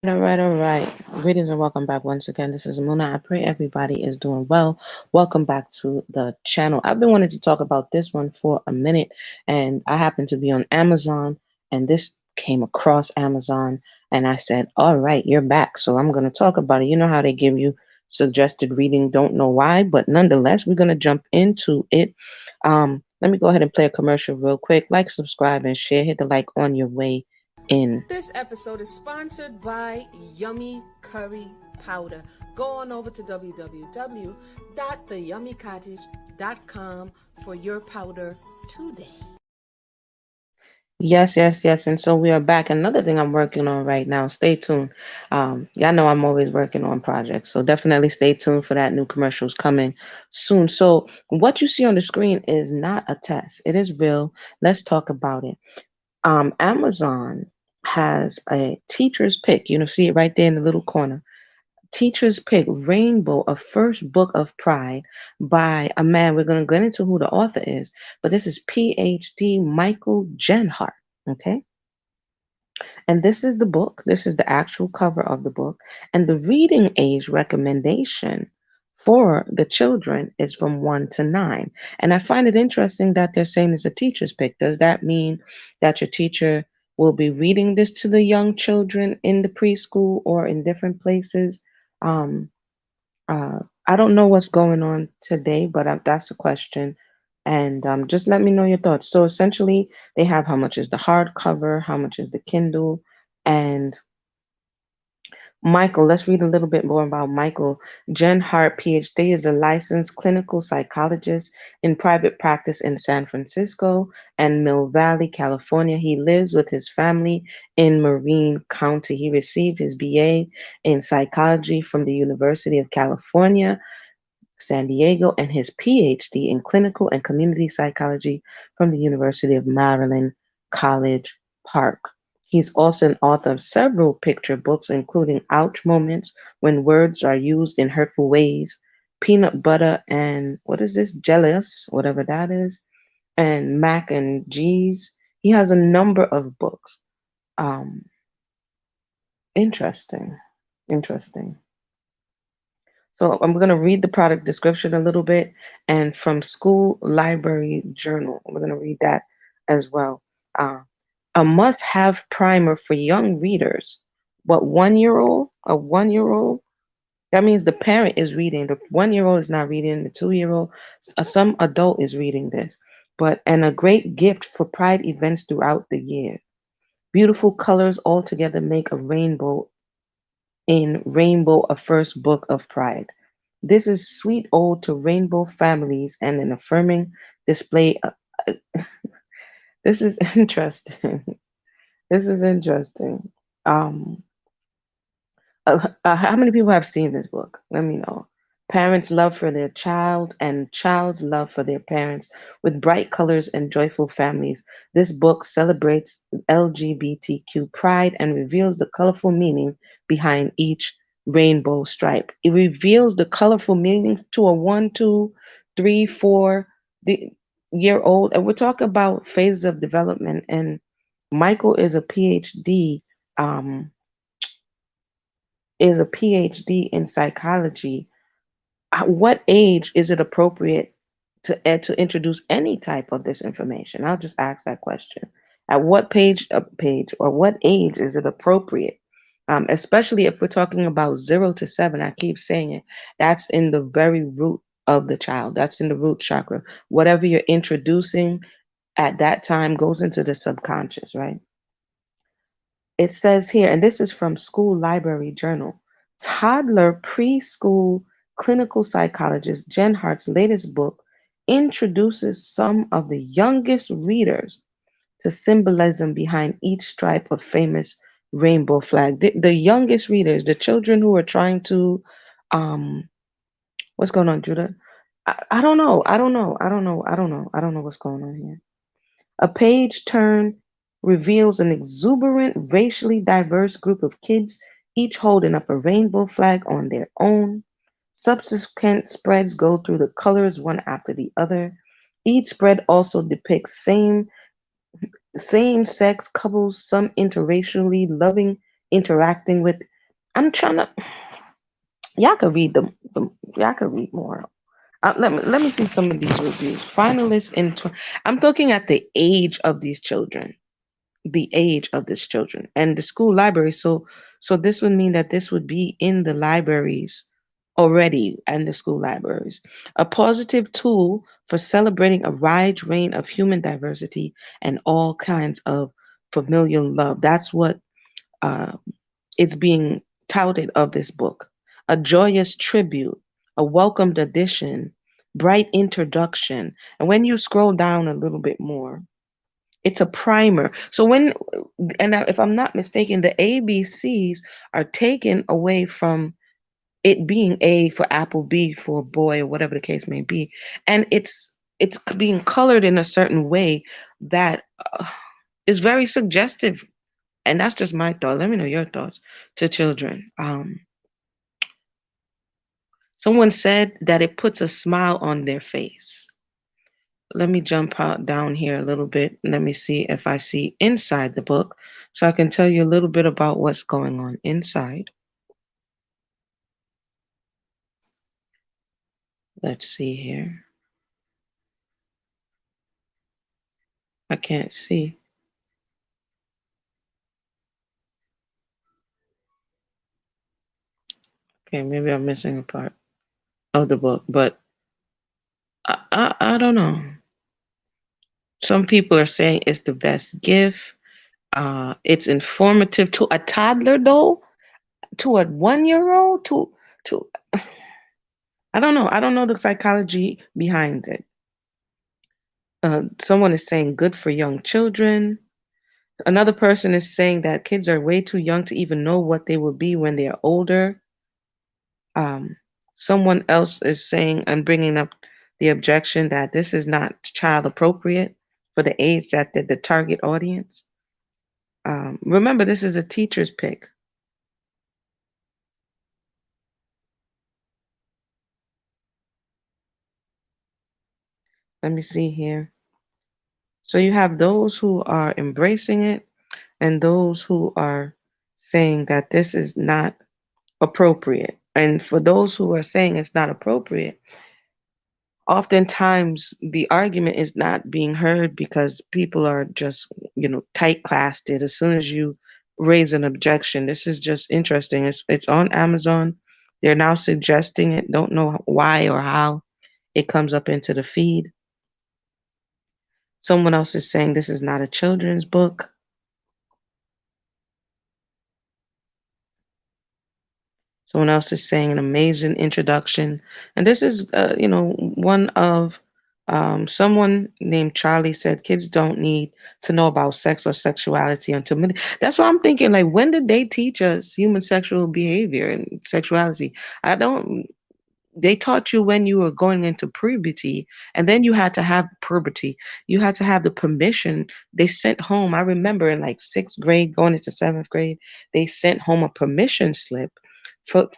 All right. Greetings and welcome back once again. This is Muna. I pray everybody is doing well. Welcome back to the channel. I've been wanting to talk about this one for a minute, and I happen to be on Amazon, and this came across Amazon, and I said, all right, you're back. So I'm going to talk about it. You know how they give you suggested reading, don't know why, but nonetheless, we're going to jump into it. Let me go ahead and play a commercial real quick. Like, subscribe, and share. Hit the like on your way in. This episode is sponsored by Yummy Curry Powder. Go on over to www.theyummycottage.com for your powder today. Yes, yes, yes. And so we are back. Another thing I'm working on right now. Stay tuned. Y'all know I'm always working on projects. So definitely stay tuned for that. New commercials coming soon. So what you see on the screen is not a test. It is real. Let's talk about it. Amazon has a teacher's pick. You know, see it right there in the little corner. Teacher's Pick Rainbow, a first book of pride by a man. We're going to get into who the author is, but this is PhD Michael Genhart. Okay. And this is the book. This is the actual cover of the book. And the reading age recommendation for the children is from 1 to 9. And I find it interesting that they're saying it's a teacher's pick. Does that mean that your teacher will be reading this to the young children in the preschool or in different places? Um, uh, I don't know what's going on today, but that's a question. And just let me know your thoughts. So essentially, they have how much is the hardcover, how much is the Kindle, and Michael, let's read a little bit more about Michael. Jen Hart, PhD, is a licensed clinical psychologist in private practice in San Francisco and Mill Valley, California. He lives with his family in Marin County. He received his BA in psychology from the University of California, San Diego, and his PhD in clinical and community psychology from the University of Maryland, College Park. He's also an author of several picture books, including Ouch Moments When Words Are Used in Hurtful Ways, Peanut Butter and what is this? Jealous, whatever that is, and Mac and G's. He has a number of books. Um, interesting. Interesting. So I'm going to read the product description a little bit and from School Library Journal. We're going to read that as well. Uh, a must-have primer for young readers. What 1 year old? A 1 year old? That means the parent is reading. The 1 year old is not reading. The 2 year old, some adult is reading this. And a great gift for pride events throughout the year. Beautiful colors all together make a rainbow in Rainbow, a first book of pride. This is sweet ode to rainbow families and an affirming display. This is interesting. This is interesting. Um, how many people have seen this book? Let me know. Parents' love for their child and child's love for their parents with bright colors and joyful families. This book celebrates LGBTQ pride and reveals the colorful meaning behind each rainbow stripe. It reveals the colorful meaning to a 1, 2, 3, 4 year old. And we're talking about phases of development. And Michael is a PhD. Um, is a PhD in psychology. At what age is it appropriate to introduce any type of this information? I'll just ask that question. At what page or what age is it appropriate? Especially if we're talking about 0 to 7, I keep saying it. That's in the very root of the child. That's in the root chakra. Whatever you're introducing at that time goes into the subconscious, right? It says here, and this is from School Library Journal, toddler preschool clinical psychologist Jen Hart's latest book introduces some of the youngest readers to symbolism behind each stripe of famous rainbow flag. The youngest readers, the children who are trying to, what's going on, Judah? I don't know. I don't know. I don't know. I don't know. I don't know what's going on here. A page turn reveals an exuberant, racially diverse group of kids, each holding up a rainbow flag on their own. Subsequent spreads go through the colors one after the other. Each spread also depicts same-sex couples, some interracially loving, interacting with I'm trying to. Y'all could read the y'all could read more. Let me see some of these reviews. Finalists in. I'm looking at the age of these children. The age of these children and the school library. So this would mean that this would be in the libraries already and the school libraries. A positive tool for celebrating a wide range of human diversity and all kinds of familial love. That's what uh, is being touted of this book. A joyous tribute, a welcomed addition, bright introduction. And when you scroll down a little bit more, it's a primer. So if I'm not mistaken, the ABCs are taken away from it being A for apple, B for boy, or whatever the case may be, and it's being colored in a certain way that is very suggestive. And that's just my thought. Let me know your thoughts to children. Someone said that it puts a smile on their face. Let me jump out down here a little bit. Let me see if I see inside the book so I can tell you a little bit about what's going on inside. Let's see here. I can't see. Okay, maybe I'm missing a part of the book, but I don't know. Some people are saying it's the best gift. It's informative to a toddler, though, to a 1 year old, to I don't know. I don't know the psychology behind it. Someone is saying good for young children. Another person is saying that kids are way too young to even know what they will be when they are older. Um, Someone else is saying and bringing up the objection that this is not child appropriate for the age that the target audience. Remember, this is a teacher's pick. Let me see here. So you have those who are embracing it and those who are saying that this is not appropriate. And for those who are saying it's not appropriate, oftentimes the argument is not being heard because people are just, tight classed it as soon as you raise an objection. This is just interesting. It's on Amazon. They're now suggesting it. Don't know why or how it comes up into the feed. Someone else is saying this is not a children's book. Someone else is saying an amazing introduction. And this is, one of someone named Charlie said kids don't need to know about sex or sexuality until mid. That's what I'm thinking. Like, when did they teach us human sexual behavior and sexuality? I don't. They taught you when you were going into puberty, and then you had to have puberty. You had to have the permission. They sent home. I remember in like sixth grade, going into seventh grade, they sent home a permission slip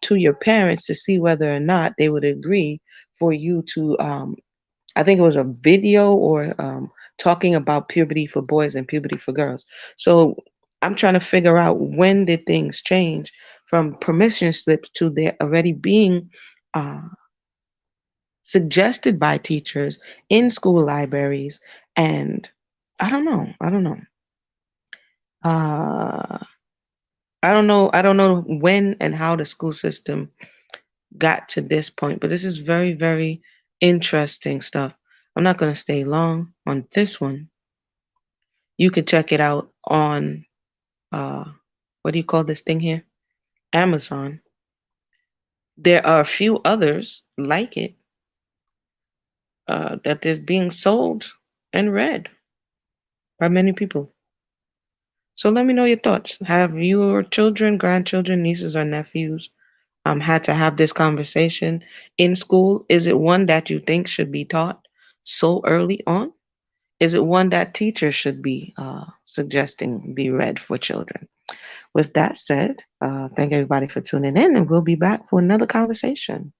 to your parents to see whether or not they would agree for you to. I think it was a video or talking about puberty for boys and puberty for girls. So I'm trying to figure out when did things change from permission slips to there already being uh, suggested by teachers in school libraries. And I don't know. I don't know. Uh, I don't know. I don't know when and how the school system got to this point, but this is very, very interesting stuff. I'm not going to stay long on this one. You can check it out on, uh, what do you call this thing here? Amazon. There are a few others like it that is being sold and read by many people. So let me know your thoughts. Have your children, grandchildren, nieces, or nephews had to have this conversation in school? Is it one that you think should be taught so early on? Is it one that teachers should be suggesting be read for children? With that said, thank everybody for tuning in, and we'll be back for another conversation.